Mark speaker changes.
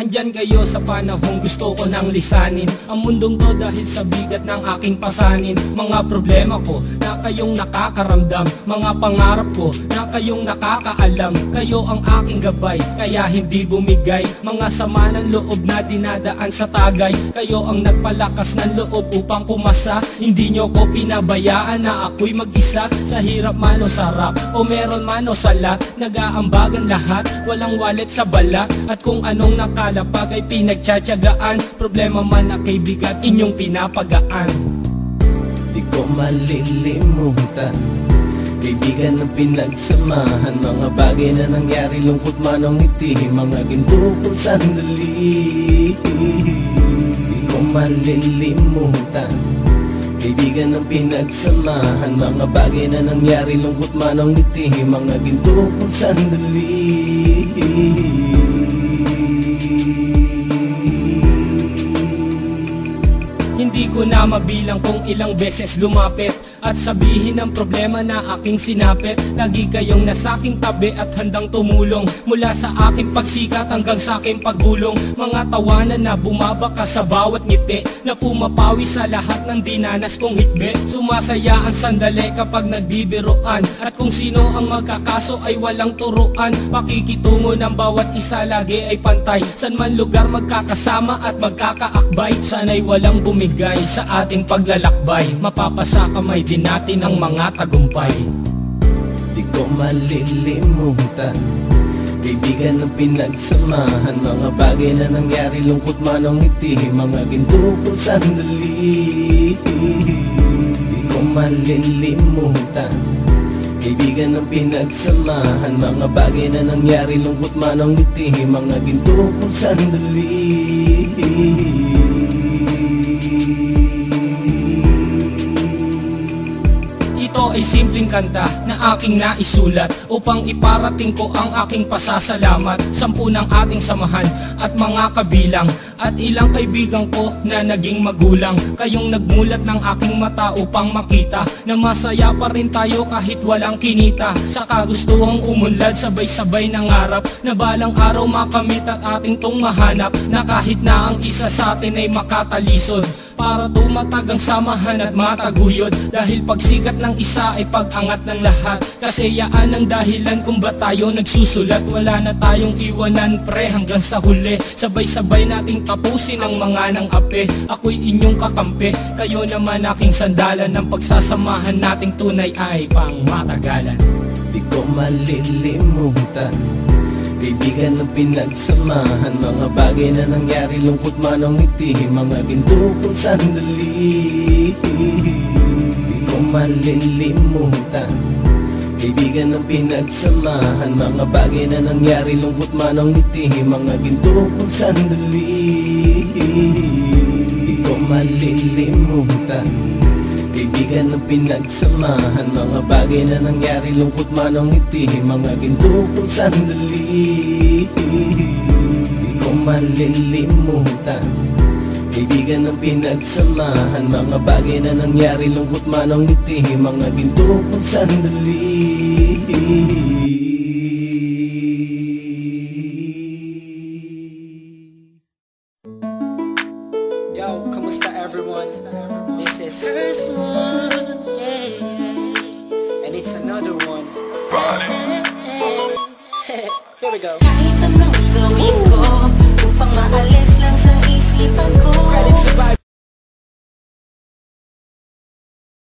Speaker 1: nandyan kayo sa panahong gusto ko nang lisanin ang mundong to dahil sa bigat ng aking pasanin. Mga problema ko na kayong nakakaramdam, mga pangarap ko na kayong nakakaalam. Kayo ang aking gabay, kaya hindi bumigay. Mga sama ng loob na dinadaan sa tagay, kayo ang nagpalakas ng loob upang kumasa. Hindi nyo ko pinabayaan na ako'y mag-isa. Sa hirap man o sarap, o meron man o salat, nag-aambagan lahat, walang wallet sa balat. At kung anong nakalapag ay pinagtsatsagaan, problema man na kay bigat inyong pinapagaan.
Speaker 2: Di ko malilimutan, kaibigan ng pinagsamahan, mga bagay na nangyari, lungkot man o ngiti, mga ginto kong sandali. Di ko malilimutan, kaibigan ng pinagsamahan, mga bagay na nangyari, lungkot man o ngiti, mga ginto kong sandali.
Speaker 1: Hindi ko na mabilang kung ilang beses lumapit at sabihin ang problema na aking sinapit. Lagi kayong nasa aking tabi at handang tumulong, mula sa aking pagsikat hanggang sa aking paggulong. Mga tawanan na bumabaka sa bawat ngiti, na pumapawi sa lahat ng dinanas kong hitbe. Sumasaya ang sandali kapag nagbibiroan, at kung sino ang magkakaso ay walang turuan. Pakikitungo ng bawat isa lagi ay pantay, san man lugar magkakasama at magkakaakbay. Sana'y walang bumigay sa ating paglalakbay, mapapasa kamay din natin ang mga tagumpay.
Speaker 2: Di ko malilimutan, kaibigan ng pinagsamahan, mga bagay na nangyari, lungkot man o ngiti, mga ginto kong sandali. Di ko malilimutan, kaibigan ng pinagsamahan, mga bagay na nangyari, lungkot man o ngiti, mga ginto kong sandali.
Speaker 1: Ito ay simpleng kanta na aking naisulat upang iparating ko ang aking pasasalamat. 10 ng ating samahan at mga kabilang, at ilang kaibigan ko na naging magulang. Kayong nagmulat ng aking mata upang makita na masaya pa rin tayo kahit walang kinita. Sa kagustuhang umunlad, sabay-sabay nangarap na balang araw makamit at ating tong mahanap, na kahit na ang isa sa atin ay makatalisod, para tumatag ang samahan at mataguyod. Dahil pagsikat ng isa ay pag-angat ng lahat, kasayaan ang dahilan kung ba't tayo nagsusulat. Wala na tayong iwanan pre hanggang sa huli, sabay-sabay nating tapusin ang mga nang ape. Ako'y inyong kakampi, kayo naman aking sandalan, ng pagsasamahan nating tunay ay pang matagalan.
Speaker 2: Di ko malilimutan, kaibigan ng pinagsamahan, mga bagay na nangyari, lungkot man o ngiti, mga ginto kong sandali. Di ko malilimutan, kaibigan ng pinagsamahan, mga bagay na nangyari, lungkot man o ngiti, mga ginto kong sandali. Di ko malilimutan, kaibigan ng pinagsamahan, mga bagay na nangyari, lungkot man o ngiti, mga ginto kong sandali. Di ko malilimutan, kaibigan ng pinagsamahan, mga bagay na nangyari, lungkot man o ngiti, mga ginto kong sandali.
Speaker 3: Yo, kamusta everyone? This is first one, and it's another one. Here we go. Kahit anong gawin ko,